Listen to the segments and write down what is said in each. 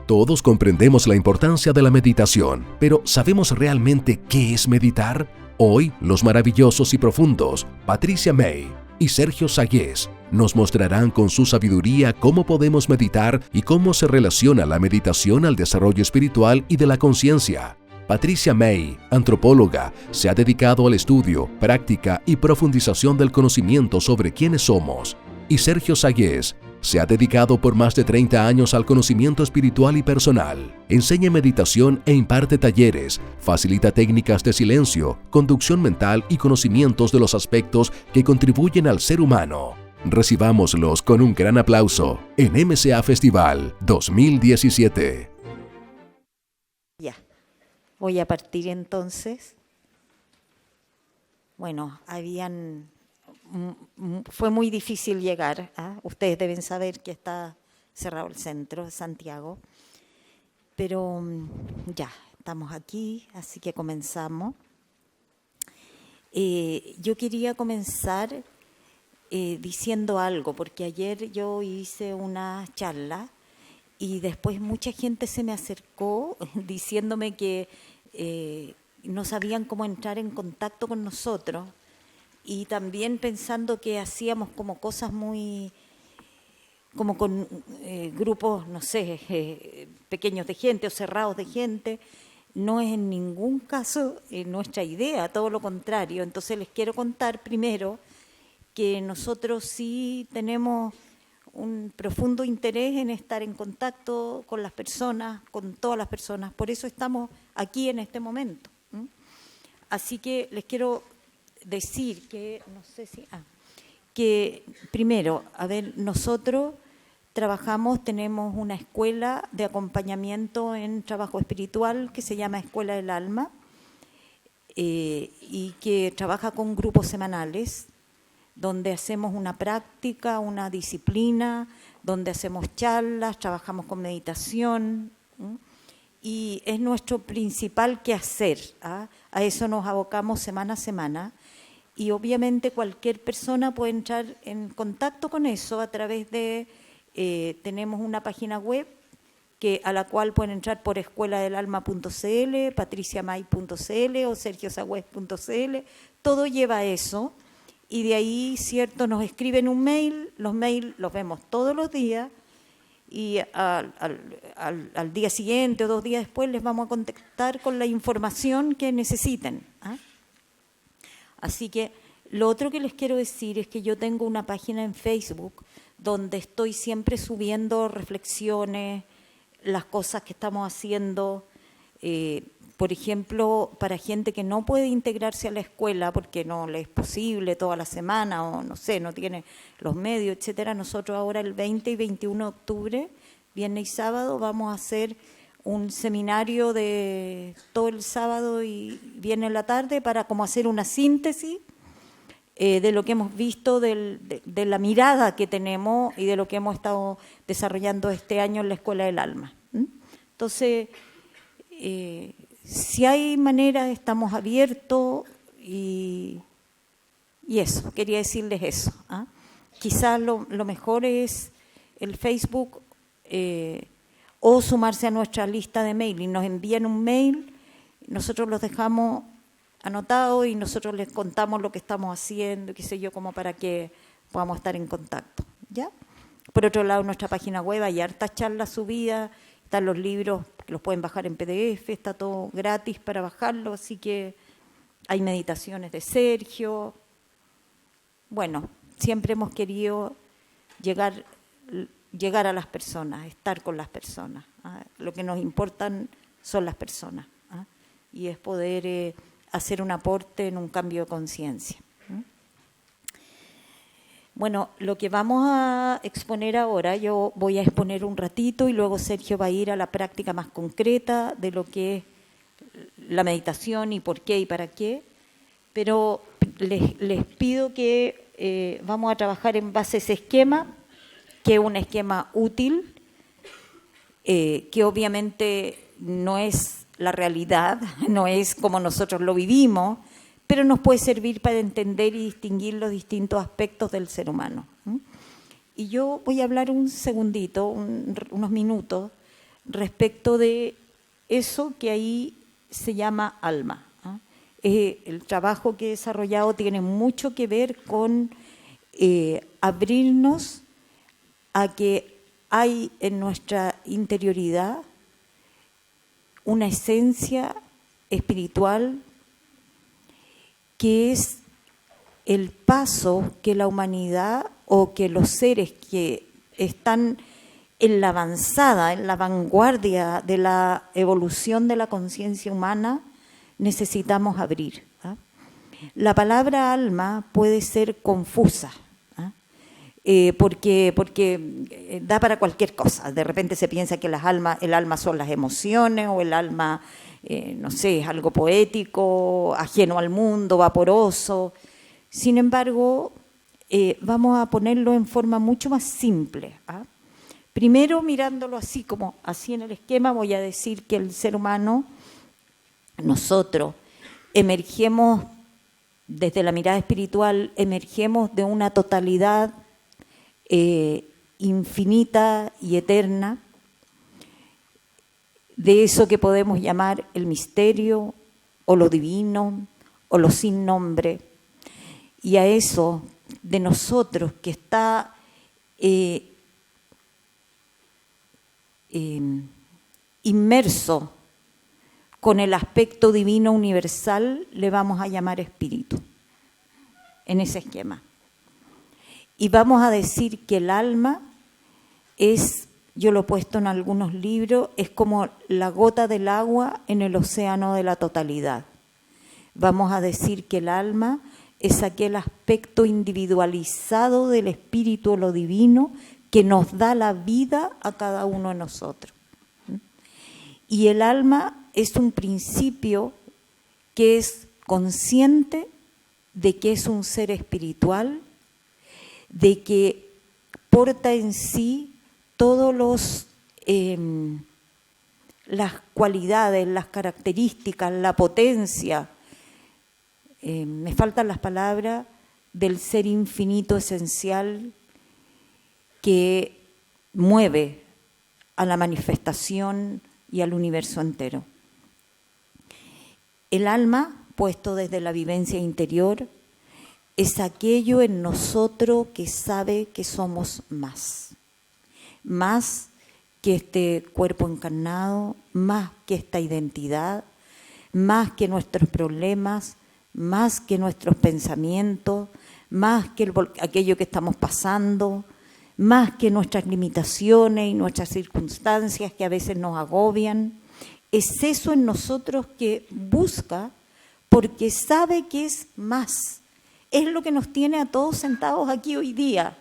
Todos comprendemos la importancia de la meditación, pero ¿sabemos realmente qué es meditar? Hoy, los maravillosos y profundos Patricia May y Sergio Sayés nos mostrarán con su sabiduría cómo podemos meditar y cómo se relaciona la meditación al desarrollo espiritual y de la conciencia. Patricia May, antropóloga, se ha dedicado al estudio, práctica y profundización del conocimiento sobre quiénes somos. Y Sergio Sayés se ha dedicado por más de 30 años al conocimiento espiritual y personal. Enseña meditación e imparte talleres, facilita técnicas de silencio, conducción mental y conocimientos de los aspectos que contribuyen al ser humano. Recibámoslos con un gran aplauso en MCA Festival 2017. Ya, voy a partir entonces. Bueno, fue muy difícil llegar. Ustedes deben saber que está cerrado el centro de Santiago. Pero ya, estamos aquí, así que comenzamos. Yo quería comenzar diciendo algo, porque ayer yo hice una charla y después mucha gente se me acercó diciéndome que no sabían cómo entrar en contacto con nosotros y también pensando que hacíamos como cosas muy, como con grupos, no sé, pequeños de gente o cerrados de gente. No es en ningún caso nuestra idea, todo lo contrario. Entonces les quiero contar primero que nosotros sí tenemos un profundo interés en estar en contacto con las personas, con todas las personas. Por eso estamos aquí en este momento. Así que les quiero decir que, no sé si... que primero, nosotros trabajamos, tenemos una escuela de acompañamiento en trabajo espiritual que se llama Escuela del Alma y que trabaja con grupos semanales, donde hacemos una práctica, una disciplina, donde hacemos charlas, trabajamos con meditación, y es nuestro principal quehacer. A eso nos abocamos semana a semana, y obviamente cualquier persona puede entrar en contacto con eso a través de, tenemos una página web a la cual pueden entrar por escueladelalma.cl, patriciamay.cl o sergiosagüez.cl, todo lleva a eso. Y de ahí, cierto, nos escriben un mail, los mails los vemos todos los días y al día siguiente o 2 días después les vamos a contactar con la información que necesiten. Así que lo otro que les quiero decir es que yo tengo una página en Facebook donde estoy siempre subiendo reflexiones, las cosas que estamos haciendo, por ejemplo, para gente que no puede integrarse a la escuela porque no le es posible toda la semana o no sé, no tiene los medios, etcétera. Nosotros ahora el 20 y 21 de octubre, viernes y sábado, vamos a hacer un seminario de todo el sábado y viernes en la tarde para como hacer una síntesis de lo que hemos visto, de la mirada que tenemos y de lo que hemos estado desarrollando este año en la Escuela del Alma. Entonces, si hay manera, estamos abiertos y eso, quería decirles eso. Quizás lo mejor es el Facebook o sumarse a nuestra lista de mail y nos envían un mail, nosotros los dejamos anotados y nosotros les contamos lo que estamos haciendo, qué sé yo, como para que podamos estar en contacto. ¿Ya? Por otro lado, en nuestra página web hay hartas charlas subidas, están los libros que los pueden bajar en PDF, está todo gratis para bajarlo, así que hay meditaciones de Sergio. Bueno, siempre hemos querido llegar a las personas, estar con las personas. Lo que nos importan son las personas, y es poder hacer un aporte en un cambio de conciencia. Bueno, lo que vamos a exponer ahora, yo voy a exponer un ratito y luego Sergio va a ir a la práctica más concreta de lo que es la meditación y por qué y para qué, pero les pido que vamos a trabajar en base a ese esquema, que es un esquema útil, que obviamente no es la realidad, no es como nosotros lo vivimos, pero nos puede servir para entender y distinguir los distintos aspectos del ser humano. Y yo voy a hablar un segundito, unos minutos, respecto de eso que ahí se llama alma. El trabajo que he desarrollado tiene mucho que ver con abrirnos a que hay en nuestra interioridad una esencia espiritual que es el paso que la humanidad o que los seres que están en la avanzada, en la vanguardia de la evolución de la conciencia humana, necesitamos abrir. La palabra alma puede ser confusa, porque da para cualquier cosa. De repente se piensa que el alma son las emociones, o el alma, no sé, es algo poético, ajeno al mundo, vaporoso. Sin embargo, vamos a ponerlo en forma mucho más simple. Primero, mirándolo así como así en el esquema, voy a decir que el ser humano, nosotros, emergemos desde la mirada espiritual, emergemos de una totalidad infinita y eterna, de eso que podemos llamar el misterio, o lo divino, o lo sin nombre, y a eso de nosotros que está inmerso con el aspecto divino universal, le vamos a llamar espíritu, en ese esquema. Y vamos a decir que el alma es, yo lo he puesto en algunos libros, es como la gota del agua en el océano de la totalidad. Vamos a decir que el alma es aquel aspecto individualizado del espíritu o lo divino que nos da la vida a cada uno de nosotros. Y el alma es un principio que es consciente de que es un ser espiritual, de que porta en sí todos las cualidades, las características, la potencia, me faltan las palabras, del ser infinito esencial que mueve a la manifestación y al universo entero. El alma, puesto desde la vivencia interior, es aquello en nosotros que sabe que somos más que este cuerpo encarnado, más que esta identidad, más que nuestros problemas, más que nuestros pensamientos, más que aquello que estamos pasando, más que nuestras limitaciones y nuestras circunstancias que a veces nos agobian. Es eso en nosotros que busca porque sabe que es más. Es lo que nos tiene a todos sentados aquí hoy día.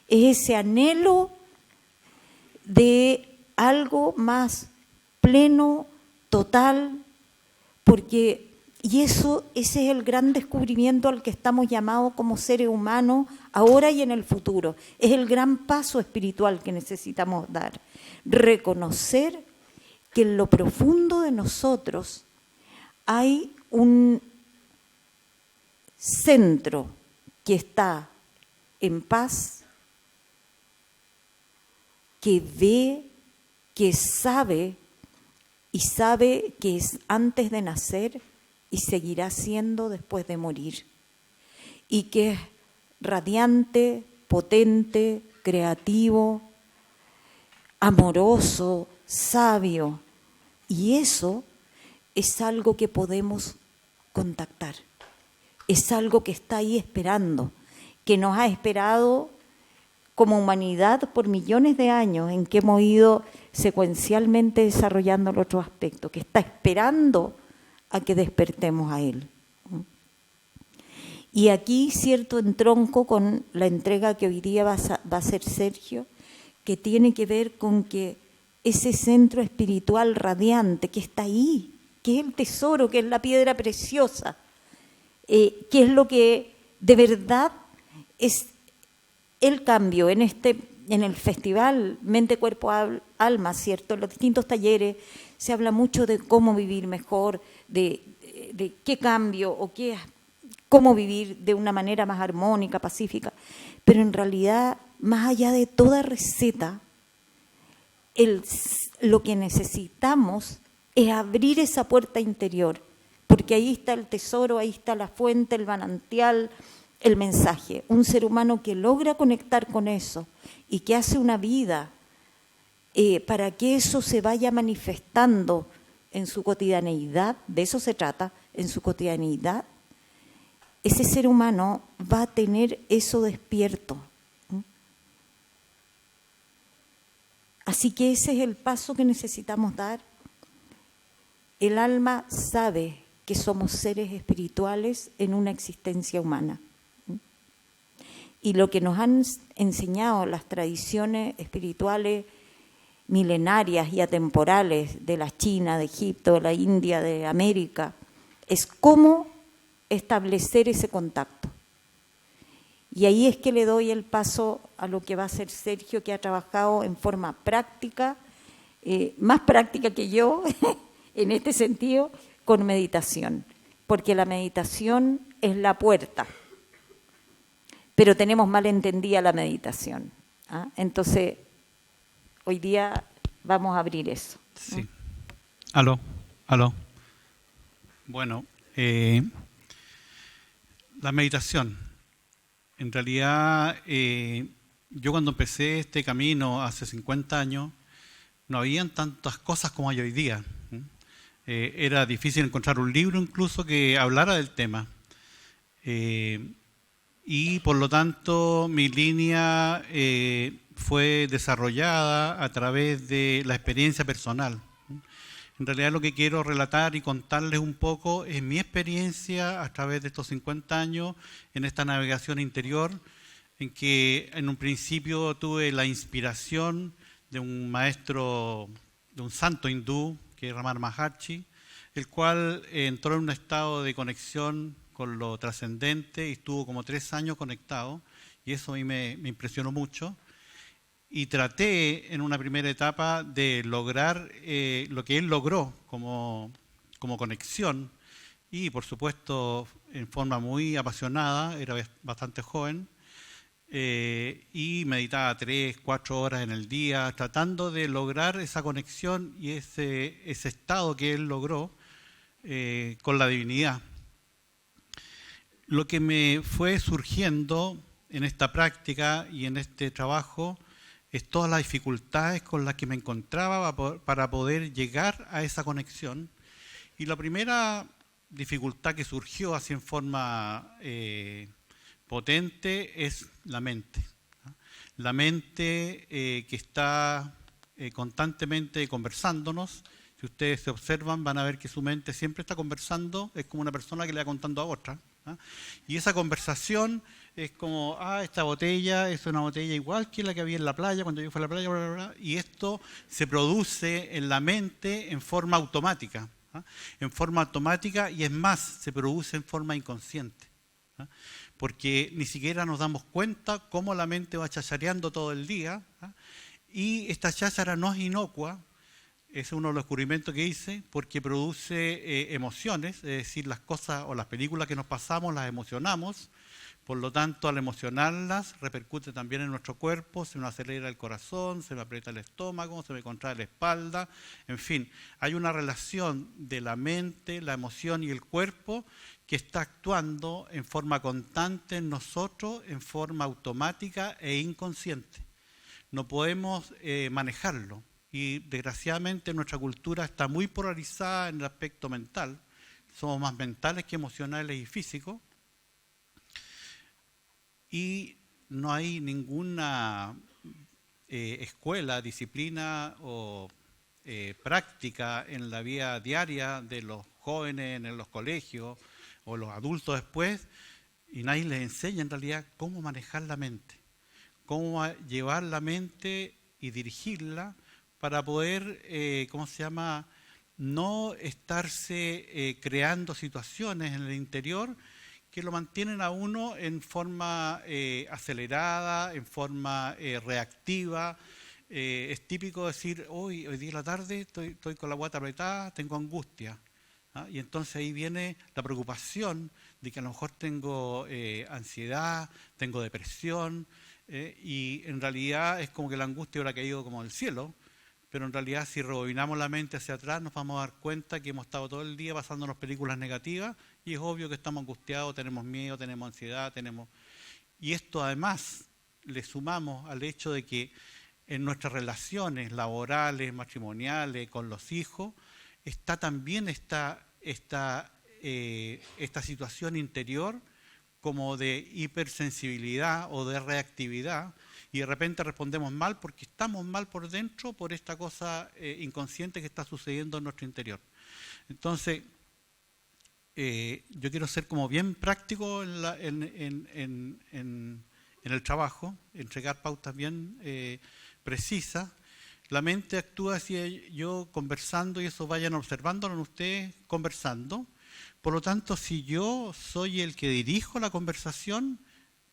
Es ese anhelo de algo más pleno, total, y ese es el gran descubrimiento al que estamos llamados como seres humanos ahora y en el futuro. Es el gran paso espiritual que necesitamos dar. Reconocer que en lo profundo de nosotros hay un centro que está en paz, que ve, que sabe y sabe que es antes de nacer y seguirá siendo después de morir, y que es radiante, potente, creativo, amoroso, sabio, y eso es algo que podemos contactar, es algo que está ahí esperando, que nos ha esperado como humanidad por millones de años, en que hemos ido secuencialmente desarrollando el otro aspecto, que está esperando a que despertemos a él. Y aquí, cierto, entronco con la entrega que hoy día va a hacer Sergio, que tiene que ver con que ese centro espiritual radiante que está ahí, que es el tesoro, que es la piedra preciosa, que es lo que de verdad es el cambio en el festival Mente, Cuerpo, Alma, ¿cierto? En los distintos talleres se habla mucho de cómo vivir mejor, de qué cambio o cómo vivir de una manera más armónica, pacífica. Pero en realidad, más allá de toda receta, lo que necesitamos es abrir esa puerta interior, porque ahí está el tesoro, ahí está la fuente, el manantial, el mensaje. Un ser humano que logra conectar con eso y que hace una vida para que eso se vaya manifestando en su cotidianeidad, de eso se trata, en su cotidianeidad, ese ser humano va a tener eso despierto. Así que ese es el paso que necesitamos dar. El alma sabe que somos seres espirituales en una existencia humana. Y lo que nos han enseñado las tradiciones espirituales milenarias y atemporales de la China, de Egipto, de la India, de América, es cómo establecer ese contacto. Y ahí es que le doy el paso a lo que va a hacer Sergio, que ha trabajado en forma práctica, más práctica que yo, en este sentido, con meditación. Porque la meditación es la puerta, pero tenemos mal entendida la meditación. Entonces, hoy día vamos a abrir eso. Sí. Aló. Bueno, la meditación. En realidad, yo cuando empecé este camino hace 50 años, no habían tantas cosas como hay hoy día. Era difícil encontrar un libro incluso que hablara del tema. Y por lo tanto, mi línea fue desarrollada a través de la experiencia personal. En realidad lo que quiero relatar y contarles un poco es mi experiencia a través de estos 50 años en esta navegación interior, en que en un principio tuve la inspiración de un maestro, de un santo hindú, que es Ramana Maharshi, el cual entró en un estado de conexión con lo trascendente y estuvo como 3 años conectado, y eso a mí me impresionó mucho. Y traté en una primera etapa de lograr lo que él logró como conexión, y por supuesto en forma muy apasionada, era bastante joven, y meditaba 3, 4 horas en el día, tratando de lograr esa conexión y ese estado que él logró con la divinidad. Lo que me fue surgiendo en esta práctica y en este trabajo es todas las dificultades con las que me encontraba para poder llegar a esa conexión. Y la primera dificultad que surgió así en forma potente es la mente. La mente que está constantemente conversándonos. Si ustedes se observan, van a ver que su mente siempre está conversando, es como una persona que le va contando a otra. Y esa conversación es como, esta botella es una botella igual que la que había en la playa, cuando yo fui a la playa, bla, bla, bla, y esto se produce en la mente en forma automática. En forma automática, y es más, se produce en forma inconsciente. Porque ni siquiera nos damos cuenta cómo la mente va chachareando todo el día, y esta cháchara no es inocua. Ese es uno de los descubrimientos que hice, porque produce emociones, es decir, las cosas o las películas que nos pasamos las emocionamos, por lo tanto al emocionarlas repercute también en nuestro cuerpo, se me acelera el corazón, se me aprieta el estómago, se me contrae la espalda, en fin, hay una relación de la mente, la emoción y el cuerpo que está actuando en forma constante en nosotros, en forma automática e inconsciente. No podemos manejarlo. Y desgraciadamente nuestra cultura está muy polarizada en el aspecto mental. Somos más mentales que emocionales y físicos. Y no hay ninguna escuela, disciplina o práctica en la vida diaria de los jóvenes en los colegios o los adultos después, y nadie les enseña en realidad cómo manejar la mente, cómo llevar la mente y dirigirla para poder, no estarse creando situaciones en el interior que lo mantienen a uno en forma acelerada, en forma reactiva. Es típico decir, hoy día en la tarde estoy con la guata apretada, tengo angustia. Y entonces ahí viene la preocupación de que a lo mejor tengo ansiedad, tengo depresión, y en realidad es como que la angustia hubiera caído como del cielo, pero en realidad si rebobinamos la mente hacia atrás nos vamos a dar cuenta que hemos estado todo el día pasándonos películas negativas y es obvio que estamos angustiados, tenemos miedo, tenemos ansiedad, y esto además le sumamos al hecho de que en nuestras relaciones laborales, matrimoniales, con los hijos, está también esta situación interior como de hipersensibilidad o de reactividad, y de repente respondemos mal porque estamos mal por dentro por esta cosa inconsciente que está sucediendo en nuestro interior. Entonces, yo quiero ser como bien práctico en el trabajo, entregar pautas bien precisas. La mente actúa si yo conversando, y eso vayan observándolo ustedes conversando. Por lo tanto, si yo soy el que dirijo la conversación,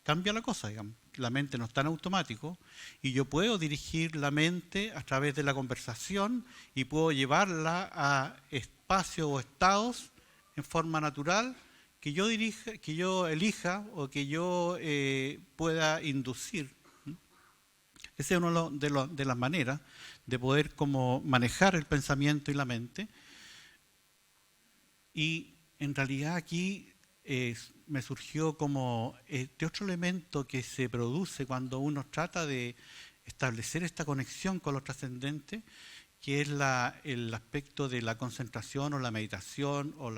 cambia la cosa, digamos. La mente no está en automático y yo puedo dirigir la mente a través de la conversación y puedo llevarla a espacios o estados en forma natural que yo elija o que yo pueda inducir. Esa es una de las maneras de poder como manejar el pensamiento y la mente. Y en realidad aquí me surgió como este otro elemento que se produce cuando uno trata de establecer esta conexión con lo trascendente, que es el aspecto de la concentración o la meditación o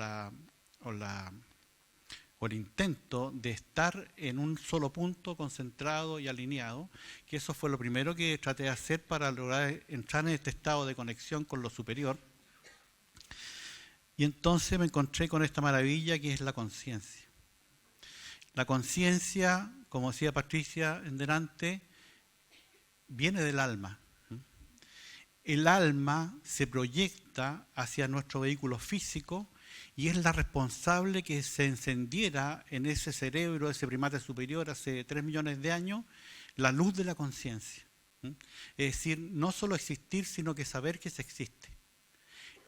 el intento de estar en un solo punto concentrado y alineado, que eso fue lo primero que traté de hacer para lograr entrar en este estado de conexión con lo superior. Y entonces me encontré con esta maravilla que es la conciencia. La conciencia, como decía Patricia en delante, viene del alma. El alma se proyecta hacia nuestro vehículo físico y es la responsable que se encendiera en ese cerebro de ese primate superior hace 3 millones de años la luz de la conciencia. Es decir, no solo existir, sino que saber que se existe.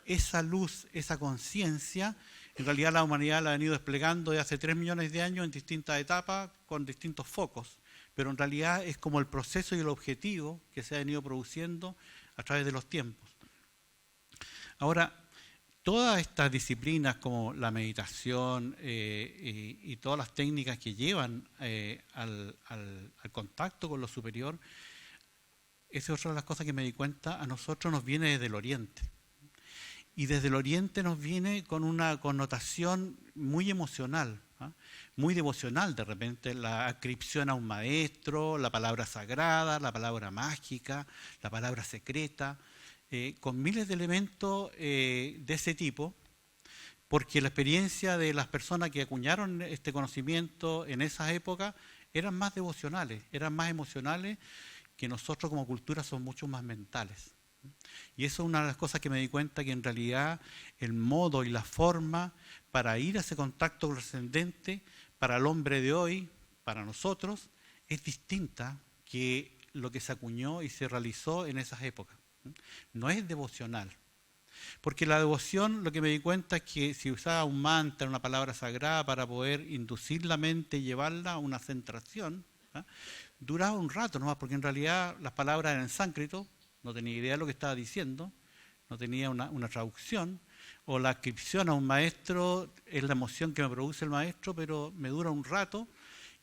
Esa luz, esa conciencia, en realidad la humanidad la ha venido desplegando desde hace 3 millones de años en distintas etapas con distintos focos, pero en realidad es como el proceso y el objetivo que se ha venido produciendo a través de los tiempos. Ahora, todas estas disciplinas como la meditación y todas las técnicas que llevan al contacto con lo superior, esa es otra de las cosas que me di cuenta, a nosotros nos viene desde el Oriente. Y desde el Oriente nos viene con una connotación muy emocional, muy devocional de repente, la adscripción a un maestro, la palabra sagrada, la palabra mágica, la palabra secreta, con miles de elementos de ese tipo, porque la experiencia de las personas que acuñaron este conocimiento en esas épocas eran más devocionales, eran más emocionales, que nosotros como cultura somos mucho más mentales. Y eso es una de las cosas que me di cuenta, que en realidad el modo y la forma para ir a ese contacto trascendente para el hombre de hoy, para nosotros, es distinta que lo que se acuñó y se realizó en esas épocas. No es devocional. Porque la devoción, lo que me di cuenta es que si usaba un mantra, una palabra sagrada para poder inducir la mente y llevarla a una centración, duraba un rato nomás, porque en realidad las palabras eran en sánscrito, no tenía idea de lo que estaba diciendo, no tenía una traducción, o la adscripción a un maestro es la emoción que me produce el maestro, pero me dura un rato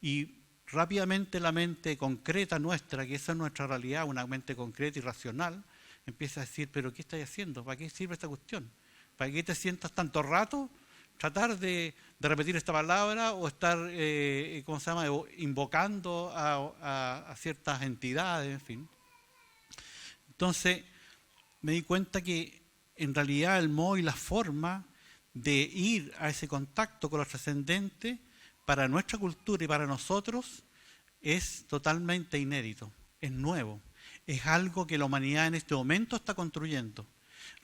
y rápidamente la mente concreta nuestra, que esa es nuestra realidad, una mente concreta y racional, empieza a decir, pero ¿qué estás haciendo? ¿Para qué sirve esta cuestión? ¿Para qué te sientas tanto rato? Tratar de repetir esta palabra o estar, invocando a ciertas entidades, en fin. Entonces, me di cuenta que en realidad el modo y la forma de ir a ese contacto con lo trascendente para nuestra cultura y para nosotros es totalmente inédito, es nuevo, es algo que la humanidad en este momento está construyendo.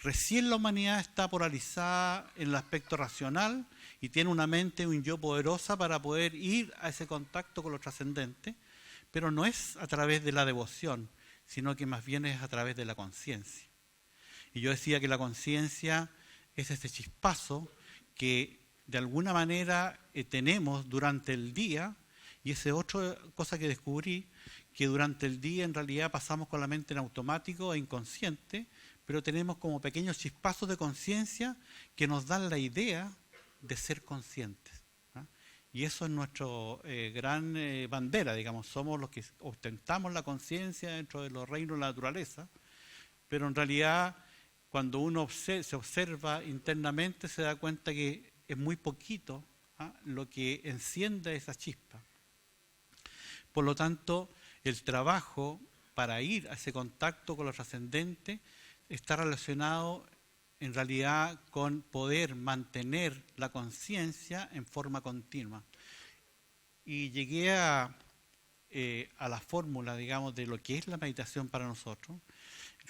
Recién la humanidad está polarizada en el aspecto racional y tiene una mente, un yo poderosa para poder ir a ese contacto con lo trascendente, pero no es a través de la devoción, sino que más bien es a través de la conciencia. Y yo decía que la conciencia es ese chispazo que de alguna manera tenemos durante el día Y esa es otra cosa que descubrí, que durante el día en realidad pasamos con la mente en automático e inconsciente, pero tenemos como pequeños chispazos de conciencia que nos dan la idea de ser conscientes. Y eso es nuestra gran bandera, digamos, somos los que ostentamos la conciencia dentro de los reinos de la naturaleza, pero en realidad cuando uno se observa internamente se da cuenta que es muy poquito lo que enciende esa chispa. Por lo tanto, el trabajo para ir a ese contacto con lo trascendente está relacionado en realidad con poder mantener la conciencia en forma continua. Y llegué a la fórmula, digamos, de lo que es la meditación para nosotros,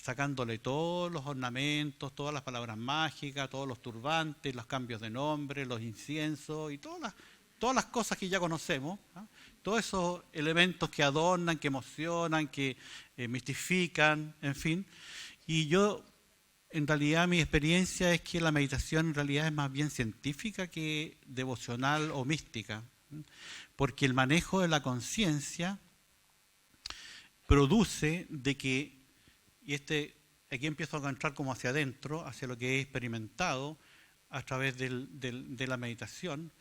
sacándole todos los ornamentos, todas las palabras mágicas, todos los turbantes, los cambios de nombre, los inciensos y todas las cosas que ya conocemos, todos esos elementos que adornan, que emocionan, que mistifican, en fin. Y yo, en realidad, mi experiencia es que la meditación en realidad es más bien científica que devocional o mística, porque el manejo de la conciencia produce de que, y aquí empiezo a entrar como hacia adentro, hacia lo que he experimentado a través de la meditación,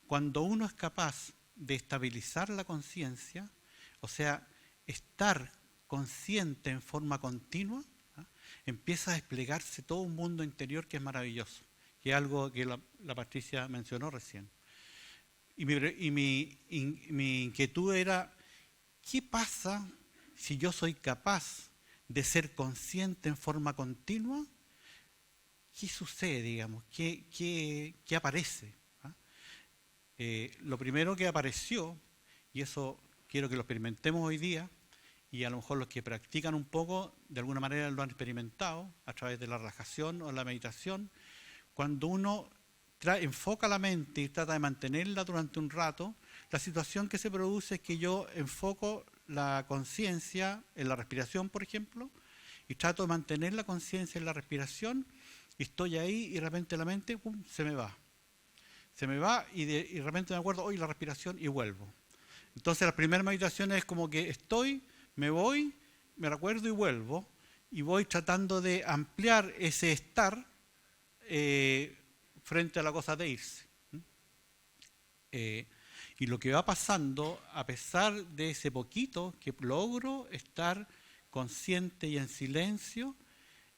cuando uno es capaz de estabilizar la conciencia, o sea, estar consciente en forma continua, empieza a desplegarse todo un mundo interior que es maravilloso, que es algo que la Patricia mencionó recién. Y mi inquietud era, ¿qué pasa si yo soy capaz de ser consciente en forma continua? ¿Qué sucede, digamos? ¿Qué aparece? Lo primero que apareció, y eso quiero que lo experimentemos hoy día, y a lo mejor los que practican un poco, de alguna manera lo han experimentado a través de la relajación o la meditación, cuando uno enfoca la mente y trata de mantenerla durante un rato, la situación que se produce es que yo enfoco la conciencia en la respiración, por ejemplo, y trato de mantener la conciencia en la respiración, y estoy ahí y de repente la mente se me va. Se me va y de repente me acuerdo, hoy la respiración y vuelvo. Entonces la primera meditación es como que me voy, me recuerdo y vuelvo, y voy tratando de ampliar ese estar frente a la cosa de irse. Y lo que va pasando, a pesar de ese poquito que logro estar consciente y en silencio,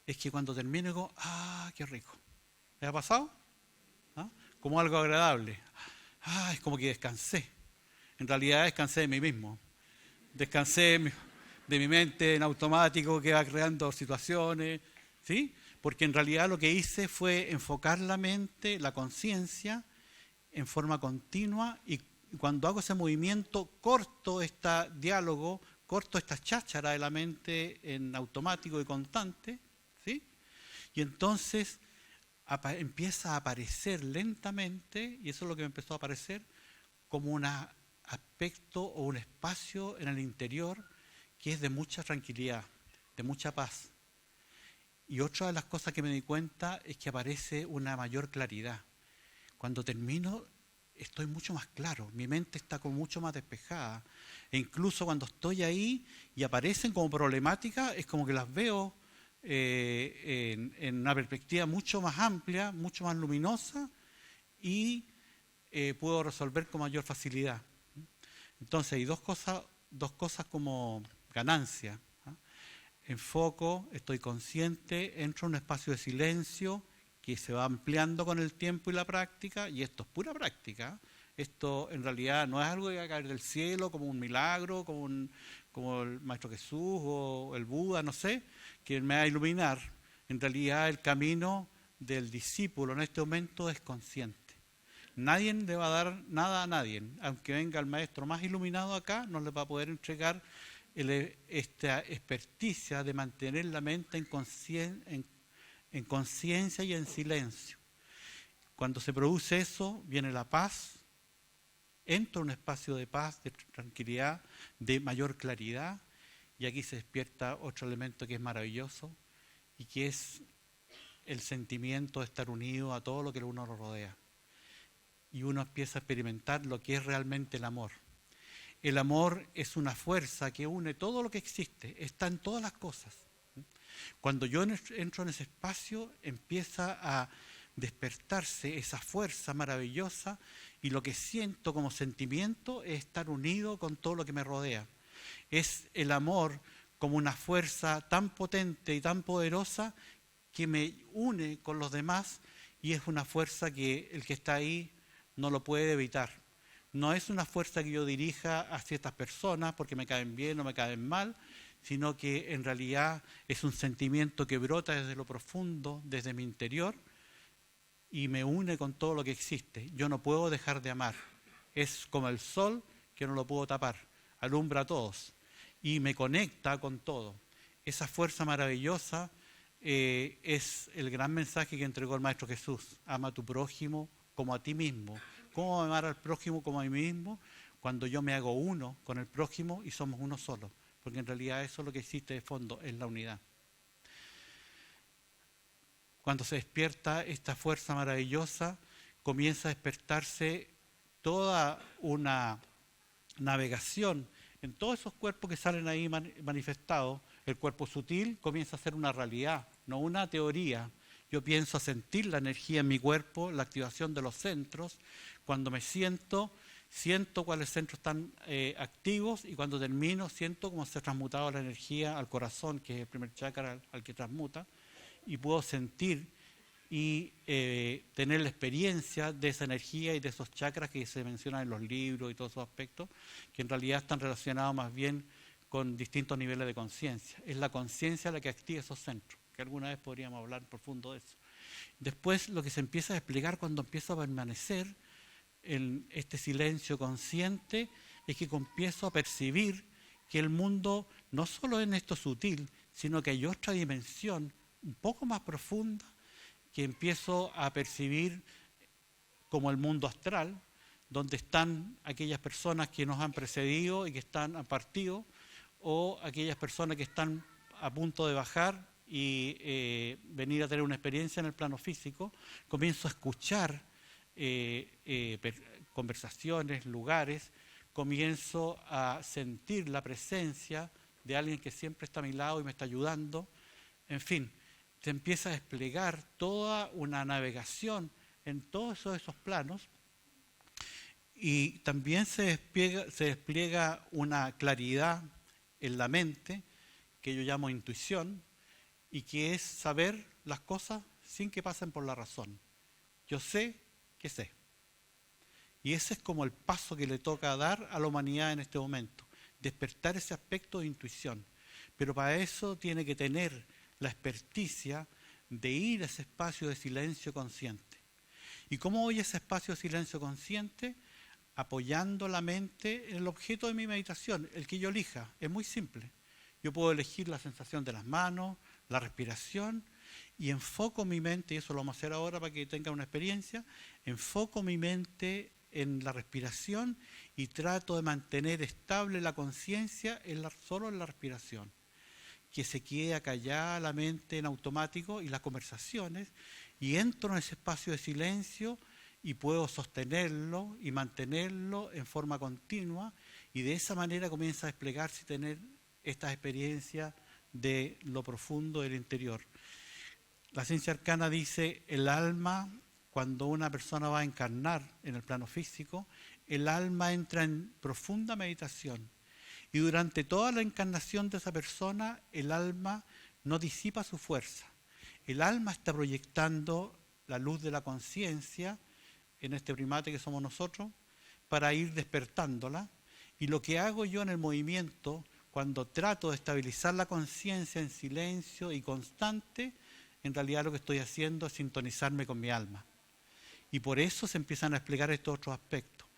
es que cuando termino digo, qué rico. ¿Me ha pasado? Como algo agradable. Es como que descansé. En realidad descansé de mí mismo. Descansé de mi mente en automático que va creando situaciones, ¿sí? Porque en realidad lo que hice fue enfocar la mente, la conciencia, en forma continua, y cuando hago ese movimiento corto este diálogo, corto esta cháchara de la mente en automático y constante, ¿sí? Y entonces empieza a aparecer lentamente, y eso es lo que me empezó a aparecer, como un aspecto o un espacio en el interior que es de mucha tranquilidad, de mucha paz. Y otra de las cosas que me di cuenta es que aparece una mayor claridad. Cuando termino, estoy mucho más claro, mi mente está como mucho más despejada. E incluso cuando estoy ahí y aparecen como problemáticas, es como que las veo en una perspectiva mucho más amplia, mucho más luminosa, y puedo resolver con mayor facilidad. Entonces hay dos cosas como ganancia. Enfoco, estoy consciente, entro en un espacio de silencio que se va ampliando con el tiempo y la práctica, y esto es pura práctica. Esto en realidad no es algo que va a caer del cielo como un milagro, como el Maestro Jesús o el Buda, no sé, que me va a iluminar. En realidad el camino del discípulo en este momento es consciente. Nadie le va a dar nada a nadie. Aunque venga el maestro más iluminado acá, no le va a poder entregar esta experticia de mantener la mente en conciencia y en silencio. Cuando se produce eso, viene la paz, entra un espacio de paz, de tranquilidad, de mayor claridad, y aquí se despierta otro elemento que es maravilloso, y que es el sentimiento de estar unido a todo lo que uno lo rodea. Y uno empieza a experimentar lo que es realmente el amor. El amor es una fuerza que une todo lo que existe, está en todas las cosas. Cuando yo entro en ese espacio, empieza a despertarse esa fuerza maravillosa y lo que siento como sentimiento es estar unido con todo lo que me rodea. Es el amor como una fuerza tan potente y tan poderosa que me une con los demás, y es una fuerza que el que está ahí no lo puede evitar. No es una fuerza que yo dirija a ciertas personas porque me caen bien o me caen mal, sino que en realidad es un sentimiento que brota desde lo profundo, desde mi interior, y me une con todo lo que existe. Yo no puedo dejar de amar. Es como el sol que no lo puedo tapar, alumbra a todos y me conecta con todo. Esa fuerza maravillosa es el gran mensaje que entregó el Maestro Jesús. Ama a tu prójimo como a ti mismo. ¿Cómo amar al prójimo como a mí mismo? Cuando yo me hago uno con el prójimo y somos uno solo, porque en realidad eso es lo que existe de fondo, es la unidad. Cuando se despierta esta fuerza maravillosa, comienza a despertarse toda una navegación en todos esos cuerpos que salen ahí manifestados. El cuerpo sutil comienza a ser una realidad, no una teoría. Yo pienso a sentir la energía en mi cuerpo, la activación de los centros. Cuando me siento cuáles centros están activos, y cuando termino siento cómo se ha transmutado la energía al corazón, que es el primer chakra al que transmuta, y puedo sentir y tener la experiencia de esa energía y de esos chakras que se mencionan en los libros y todos esos aspectos, que en realidad están relacionados más bien con distintos niveles de conciencia. Es la conciencia la que activa esos centros, que alguna vez podríamos hablar profundo de eso. Después lo que se empieza a explicar cuando empiezo a permanecer en este silencio consciente es que empiezo a percibir que el mundo no solo es en esto sutil, sino que hay otra dimensión un poco más profunda que empiezo a percibir como el mundo astral, donde están aquellas personas que nos han precedido y que han partido, o aquellas personas que están a punto de bajar y venir a tener una experiencia en el plano físico. Comienzo a escuchar conversaciones, lugares, comienzo a sentir la presencia de alguien que siempre está a mi lado y me está ayudando. En fin, se empieza a desplegar toda una navegación en todos esos planos, y también se despliega una claridad en la mente que yo llamo intuición, y que es saber las cosas sin que pasen por la razón. Yo sé que sé. Y ese es como el paso que le toca dar a la humanidad en este momento, despertar ese aspecto de intuición. Pero para eso tiene que tener la experticia de ir a ese espacio de silencio consciente. ¿Y cómo voy a ese espacio de silencio consciente? Apoyando la mente en el objeto de mi meditación, el que yo elija. Es muy simple. Yo puedo elegir la sensación de las manos, la respiración, y enfoco mi mente, y eso lo vamos a hacer ahora para que tengan una experiencia, enfoco mi mente en la respiración y trato de mantener estable la conciencia solo en la respiración. Que se quede callada la mente en automático y las conversaciones, y entro en ese espacio de silencio y puedo sostenerlo y mantenerlo en forma continua, y de esa manera comienza a desplegarse y tener estas experiencias de lo profundo del interior. La ciencia arcana dice, el alma, cuando una persona va a encarnar en el plano físico, el alma entra en profunda meditación. Y durante toda la encarnación de esa persona, el alma no disipa su fuerza. El alma está proyectando la luz de la conciencia en este primate que somos nosotros, para ir despertándola. Y lo que hago yo en el movimiento, cuando trato de estabilizar la conciencia en silencio y constante, en realidad lo que estoy haciendo es sintonizarme con mi alma. Y por eso se empiezan a explicar estos otros aspectos.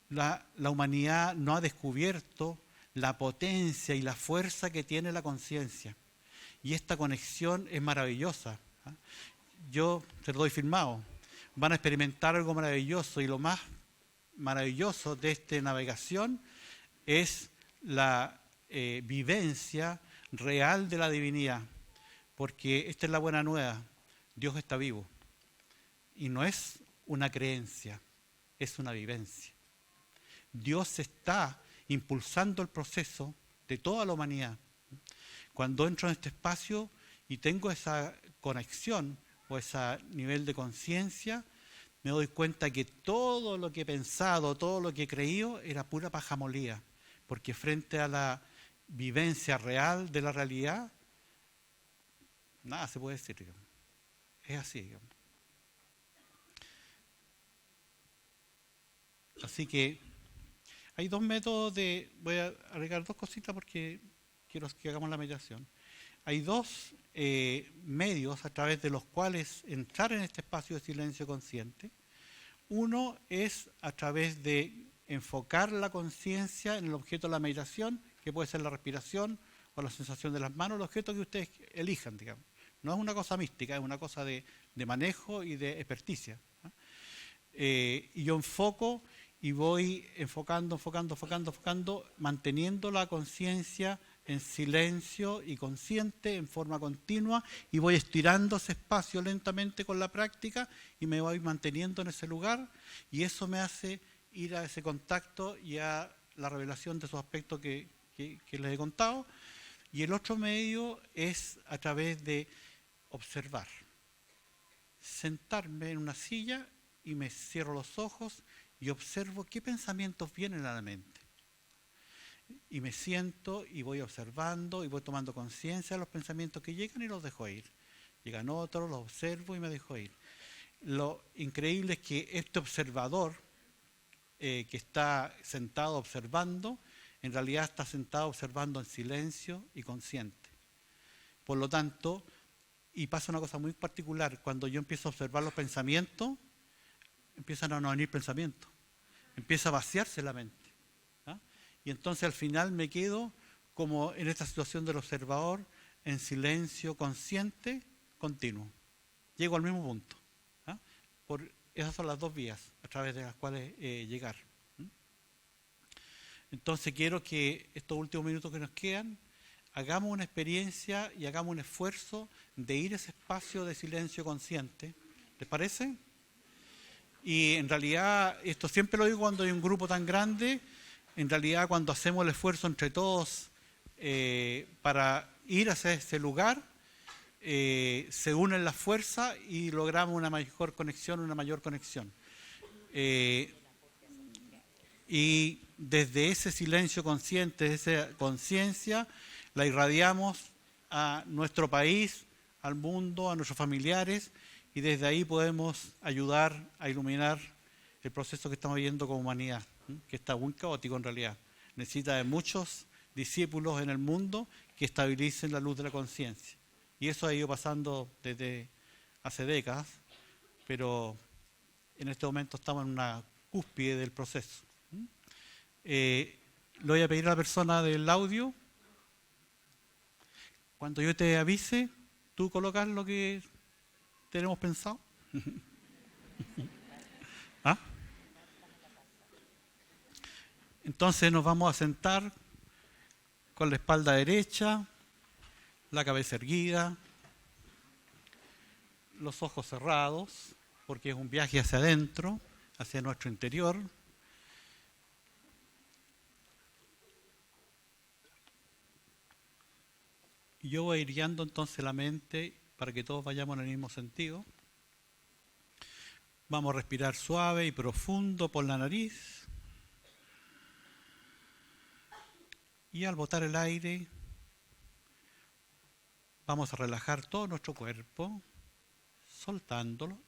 La humanidad no ha descubierto la potencia y la fuerza que tiene la conciencia. Y esta conexión es maravillosa. Yo te lo doy firmado. Van a experimentar algo maravilloso, y lo más maravilloso de esta navegación es la vivencia real de la divinidad. Porque esta es la buena nueva. Dios está vivo. Y no es una creencia, es una vivencia. Dios está impulsando el proceso de toda la humanidad. Cuando entro en este espacio y tengo esa conexión o ese nivel de conciencia, me doy cuenta que todo lo que he pensado, todo lo que he creído era pura paja molida, porque frente a la vivencia real de la realidad, nada se puede decir, digamos. Es así, digamos. Así que hay dos métodos voy a agregar dos cositas porque quiero que hagamos la meditación. Hay dos medios a través de los cuales entrar en este espacio de silencio consciente. Uno es a través de enfocar la conciencia en el objeto de la meditación, que puede ser la respiración o la sensación de las manos, el objeto que ustedes elijan, digamos. No es una cosa mística, es una cosa de manejo y de experticia, ¿no? Y yo enfoco y voy enfocando, manteniendo la conciencia en silencio y consciente en forma continua, y voy estirando ese espacio lentamente con la práctica y me voy manteniendo en ese lugar, y eso me hace ir a ese contacto y a la revelación de esos aspectos que les he contado. Y el otro medio es a través de observar, sentarme en una silla y me cierro los ojos y observo qué pensamientos vienen a la mente. Y me siento y voy observando y voy tomando conciencia de los pensamientos que llegan y los dejo ir. Llegan otros, los observo y me dejo ir. Lo increíble es que este observador que está sentado observando, en realidad está sentado observando en silencio y consciente. Por lo tanto, y pasa una cosa muy particular, cuando yo empiezo a observar los pensamientos, empiezan a no venir pensamientos, empieza a vaciarse la mente. Y entonces al final me quedo como en esta situación del observador, en silencio consciente continuo. Llego al mismo punto. Esas son las dos vías a través de las cuales llegar. Entonces quiero que estos últimos minutos que nos quedan, hagamos una experiencia y hagamos un esfuerzo de ir a ese espacio de silencio consciente. ¿Les parece? Y en realidad, esto siempre lo digo cuando hay un grupo tan grande, en realidad cuando hacemos el esfuerzo entre todos para ir hacia ese lugar, se unen las fuerzas y logramos una mejor conexión, una mayor conexión. Y desde ese silencio consciente, desde esa conciencia, la irradiamos a nuestro país, al mundo, a nuestros familiares, y desde ahí podemos ayudar a iluminar el proceso que estamos viviendo como humanidad, que está muy caótico en realidad. Necesita de muchos discípulos en el mundo que estabilicen la luz de la conciencia. Y eso ha ido pasando desde hace décadas, pero en este momento estamos en una cúspide del proceso. Le voy a pedir a la persona del audio, cuando yo te avise, tú colocas lo que tenemos pensado. ¿Ah? Entonces nos vamos a sentar con la espalda derecha, la cabeza erguida, los ojos cerrados, porque es un viaje hacia adentro, hacia nuestro interior. Y yo voy a ir guiando entonces la mente para que todos vayamos en el mismo sentido. Vamos a respirar suave y profundo por la nariz. Y al botar el aire, vamos a relajar todo nuestro cuerpo, soltándolo.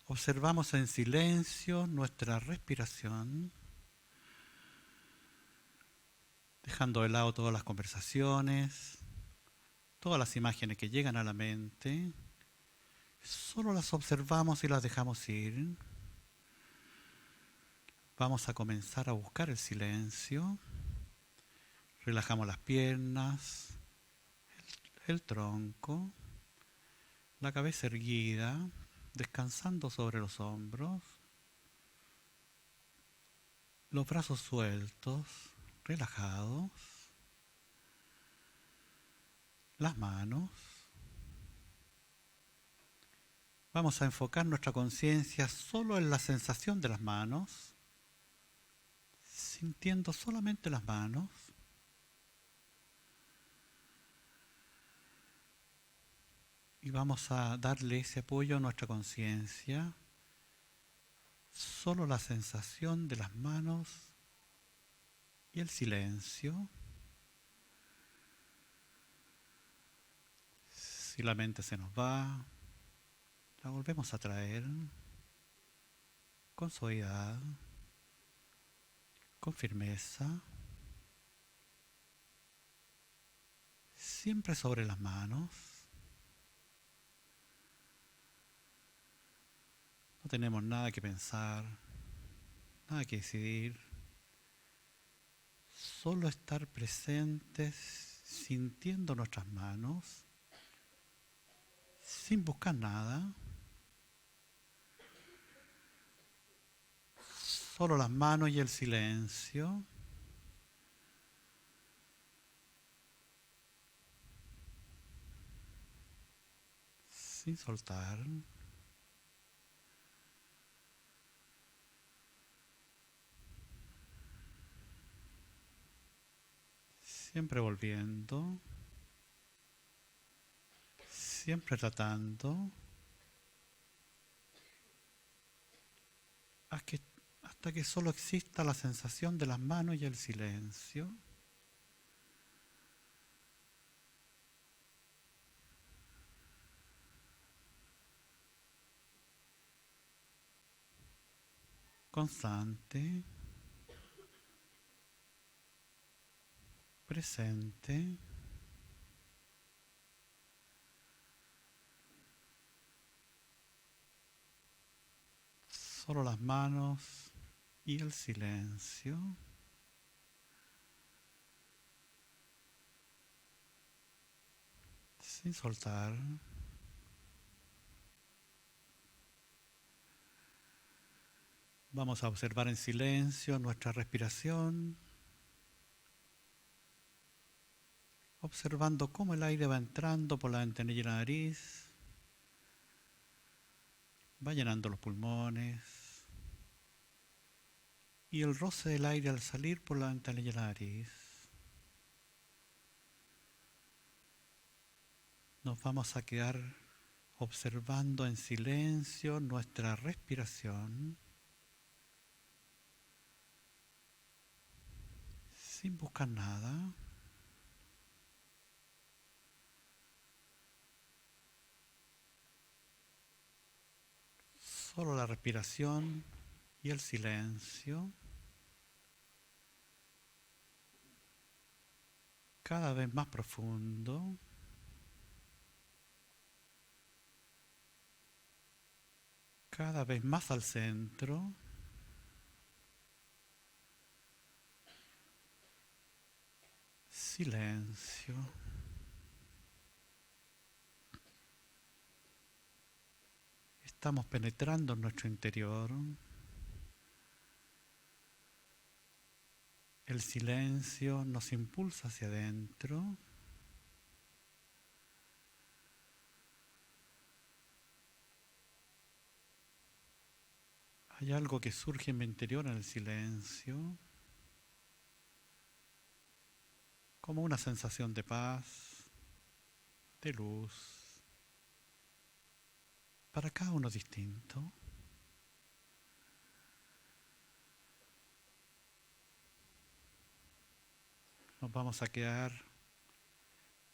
Observamos en silencio nuestra respiración, dejando de lado todas las conversaciones, todas las imágenes que llegan a la mente. Solo las observamos y las dejamos ir. Vamos a comenzar a buscar el silencio. Relajamos las piernas, el tronco, la cabeza erguida, descansando sobre los hombros, los brazos sueltos, relajados, las manos, Vamos a enfocar nuestra conciencia solo en la sensación de las manos, sintiendo solamente las manos. Y vamos a darle ese apoyo a nuestra conciencia, solo la sensación de las manos y el silencio. Si la mente se nos va, la volvemos a traer con suavidad, con firmeza, siempre sobre las manos. No tenemos nada que pensar, nada que decidir, solo estar presentes, sintiendo nuestras manos, sin buscar nada. Solo las manos y el silencio. Sin soltar. Siempre volviendo. Siempre tratando. Hasta que solo exista la sensación de las manos y el silencio. Constante, presente, solo las manos y el silencio. Sin soltar. Vamos a observar en silencio nuestra respiración, observando cómo el aire va entrando por la ventanilla de la nariz, va llenando los pulmones, y el roce del aire al salir por la ventanilla de la nariz. Nos vamos a quedar observando en silencio nuestra respiración, sin buscar nada. Solo la respiración y el silencio. Cada vez más profundo. Cada vez más al centro. Silencio. Estamos penetrando en nuestro interior. El silencio nos impulsa hacia adentro. Hay algo que surge en mi interior en el silencio, como una sensación de paz, de luz, para cada uno distinto. Nos vamos a quedar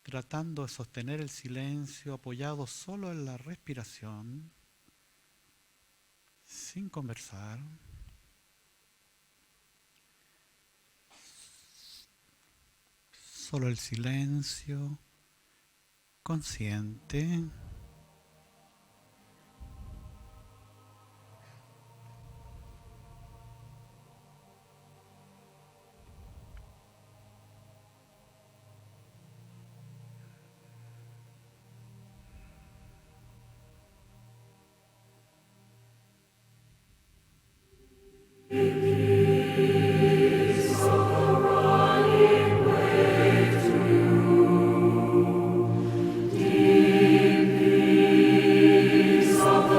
tratando de sostener el silencio apoyado solo en la respiración, sin conversar. Solo el silencio consciente. Of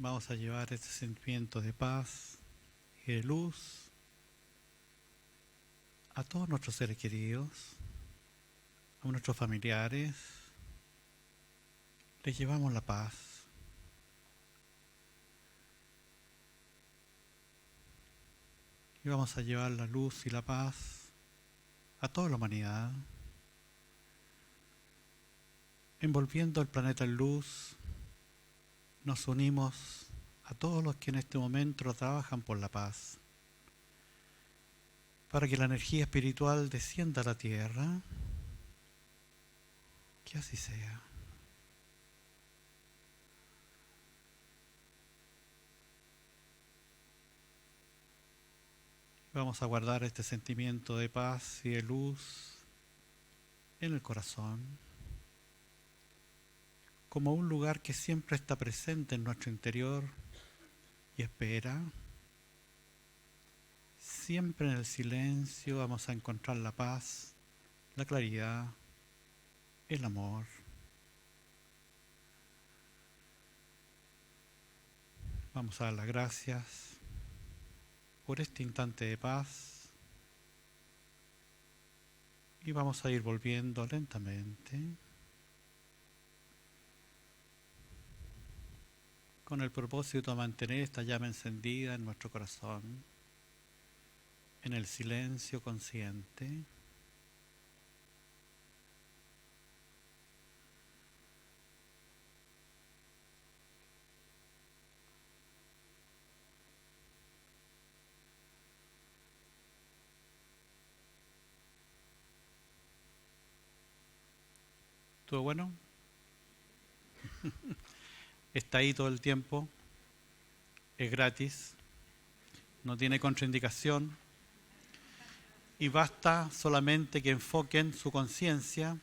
Vamos a llevar este sentimiento de paz y de luz a todos nuestros seres queridos, a nuestros familiares. Les llevamos la paz. Y vamos a llevar la luz y la paz a toda la humanidad, envolviendo el planeta en luz. Nos unimos a todos los que en este momento trabajan por la paz, para que la energía espiritual descienda a la tierra. Que así sea. Vamos a guardar este sentimiento de paz y de luz en el corazón, como un lugar que siempre está presente en nuestro interior y espera. Siempre en el silencio vamos a encontrar la paz, la claridad, el amor. Vamos a dar las gracias por este instante de paz y vamos a ir volviendo lentamente con el propósito de mantener esta llama encendida en nuestro corazón, en el silencio consciente. ¿Todo bueno? Está ahí todo el tiempo, es gratis, no tiene contraindicación y basta solamente que enfoquen su conciencia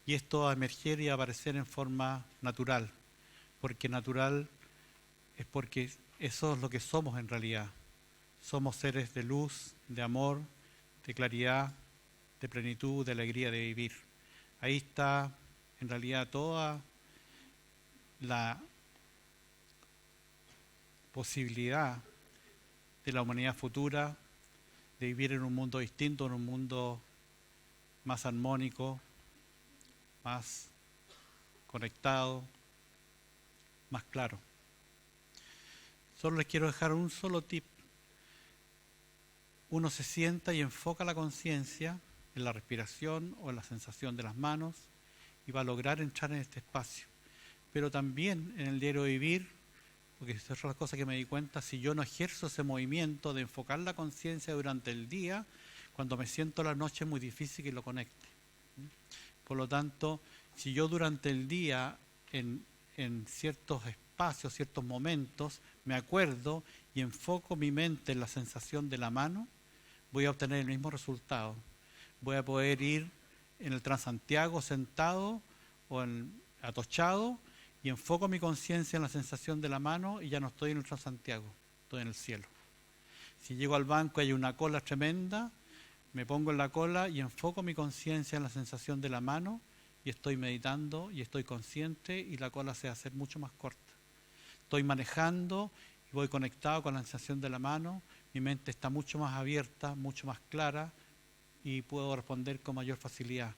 y esto va a emerger y a aparecer en forma natural, porque natural es porque eso es lo que somos en realidad. Somos seres de luz, de amor, de claridad, de plenitud, de alegría de vivir. Ahí está en realidad toda la posibilidad de la humanidad futura, de vivir en un mundo distinto, en un mundo más armónico, más conectado, más claro. Solo les quiero dejar un solo tip. Uno se sienta y enfoca la conciencia en la respiración o en la sensación de las manos y va a lograr entrar en este espacio. Pero también en el diario vivir, porque es otra cosa que me di cuenta, si yo no ejerzo ese movimiento de enfocar la conciencia durante el día, cuando me siento la noche es muy difícil que lo conecte. Por lo tanto, si yo durante el día, en ciertos espacios, ciertos momentos, me acuerdo y enfoco mi mente en la sensación de la mano, voy a obtener el mismo resultado. Voy a poder ir en el Transantiago sentado o atochado y enfoco mi conciencia en la sensación de la mano y ya no estoy en el Transantiago, estoy en el cielo. Si llego al banco y hay una cola tremenda, me pongo en la cola y enfoco mi conciencia en la sensación de la mano y estoy meditando y estoy consciente y la cola se hace mucho más corta. Estoy manejando y voy conectado con la sensación de la mano, mi mente está mucho más abierta, mucho más clara y puedo responder con mayor facilidad.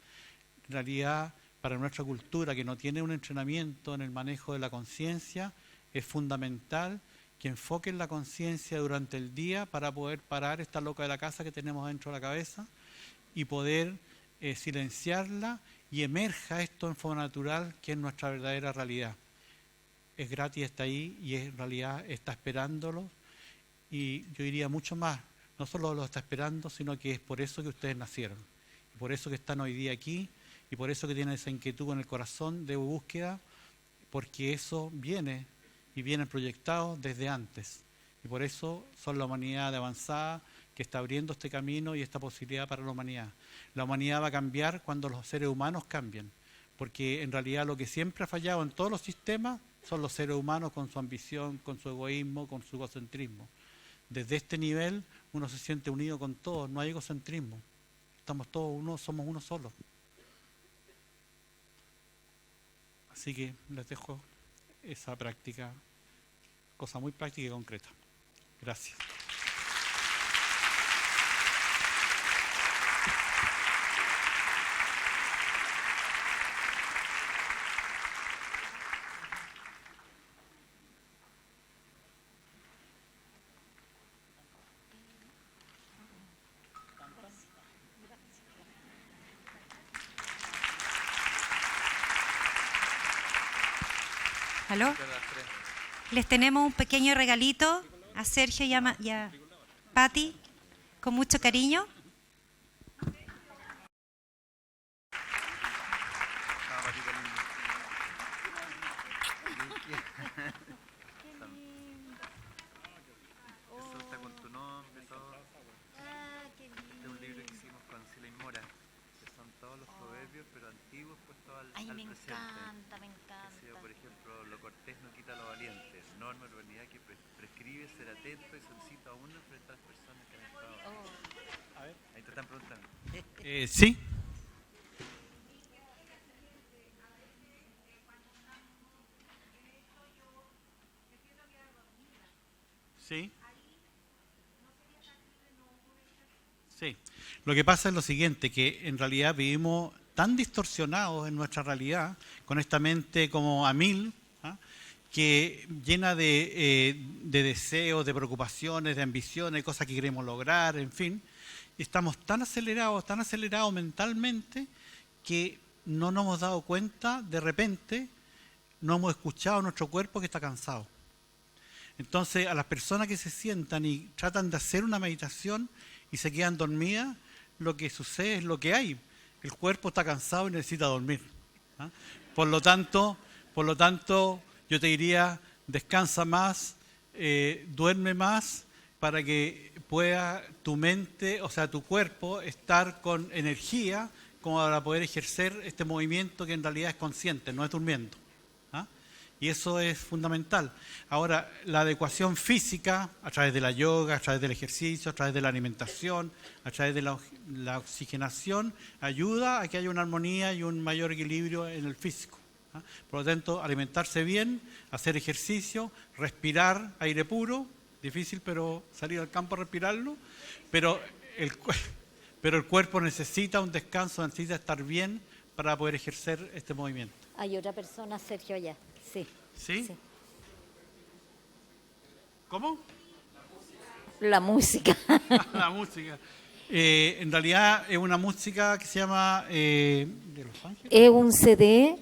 En realidad, para nuestra cultura, que no tiene un entrenamiento en el manejo de la conciencia, es fundamental que enfoquen la conciencia durante el día para poder parar esta loca de la casa que tenemos dentro de la cabeza y poder silenciarla y emerja esto en forma natural, que es nuestra verdadera realidad. Es gratis, está ahí y en realidad está esperándolo. Y yo diría mucho más, no solo lo está esperando, sino que es por eso que ustedes nacieron, por eso que están hoy día aquí y por eso que tienen esa inquietud en el corazón de búsqueda, porque eso viene y viene proyectado desde antes y por eso son la humanidad de avanzada que está abriendo este camino y esta posibilidad para la humanidad. La humanidad va a cambiar cuando los seres humanos cambien, porque en realidad lo que siempre ha fallado en todos los sistemas son los seres humanos con su ambición, con su egoísmo, con su egocentrismo. Desde este nivel uno se siente unido con todos, no hay egocentrismo. Estamos todos uno, somos uno solo. Así que les dejo esa práctica cosa muy práctica y concreta. Gracias. ¿Aló? Les tenemos un pequeño regalito a Sergio y a Patti, con mucho cariño. Eso está con tu nombre, todo. Este es un libro que hicimos con Sila y Mora, que son todos los proverbios, pero antiguos puestos al presente. Me encanta. Que sea, por ejemplo, lo cortés no quita lo valiente. Norma de urbanidad que prescribe ser atento y solicita a uno frente a las personas que han estado. A ver, ahí te están preguntando. Sí. Sí. Sí. Lo que pasa es lo siguiente, que en realidad vivimos tan distorsionados en nuestra realidad, con esta mente como a mil, ¿ah? Que llena de deseos, de preocupaciones, de ambiciones, cosas que queremos lograr, en fin. Estamos tan acelerados mentalmente, que no nos hemos dado cuenta, de repente, no hemos escuchado a nuestro cuerpo que está cansado. Entonces, a las personas que se sientan y tratan de hacer una meditación y se quedan dormidas, lo que sucede es lo que hay. El cuerpo está cansado y necesita dormir. ¿Ah? Por lo tanto, yo te diría, descansa más, duerme más, para que pueda tu mente, o sea, tu cuerpo, estar con energía como para poder ejercer este movimiento que en realidad es consciente, no es durmiendo. ¿Ah? Y eso es fundamental. Ahora, la adecuación física, a través de la yoga, a través del ejercicio, a través de la alimentación, a través de la oxigenación, ayuda a que haya una armonía y un mayor equilibrio en el físico. ¿Ah? Por lo tanto, alimentarse bien, hacer ejercicio, respirar aire puro, difícil, pero salir al campo a respirarlo, pero el cuerpo necesita un descanso, necesita estar bien para poder ejercer este movimiento. Hay otra persona, Sergio, allá. Sí. ¿Sí? Sí. ¿Cómo? La música. La música. En realidad es una música que se llama ¿de Los Ángeles? Es un CD,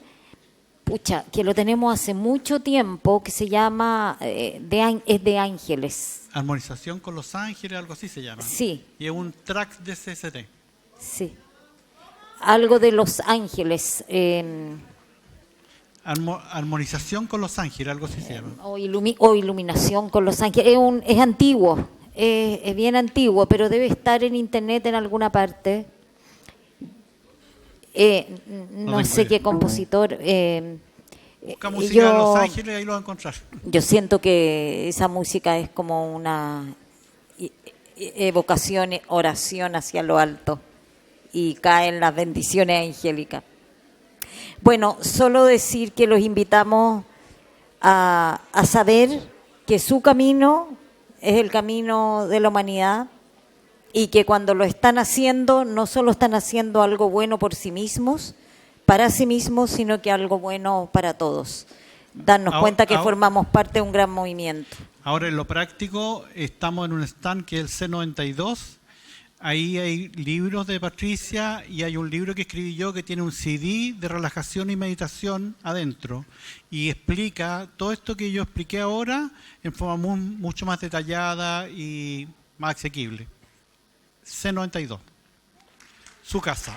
que lo tenemos hace mucho tiempo, que se llama, es de Ángeles. Armonización con Los Ángeles, algo así se llama. Sí. Y es un track de CST. Sí. Algo de Los Ángeles. Armonización con Los Ángeles, algo así se llama. O iluminación con Los Ángeles. Es antiguo, es bien antiguo, pero debe estar en internet en alguna parte. No sé qué compositor. Busca música de Los Ángeles y ahí lo va a encontrar. Yo siento que esa música es como una evocación, oración hacia lo alto, y caen las bendiciones angélicas. Bueno, solo decir que los invitamos a saber que su camino es el camino de la humanidad, y que cuando lo están haciendo, no solo están haciendo algo bueno por sí mismos, para sí mismos, sino que algo bueno para todos. Darnos cuenta que formamos parte de un gran movimiento. Ahora, en lo práctico, estamos en un stand que es el C92. Ahí hay libros de Patricia y hay un libro que escribí yo que tiene un CD de relajación y meditación adentro. Y explica todo esto que yo expliqué ahora en forma mucho más detallada y más asequible. C92. Su casa.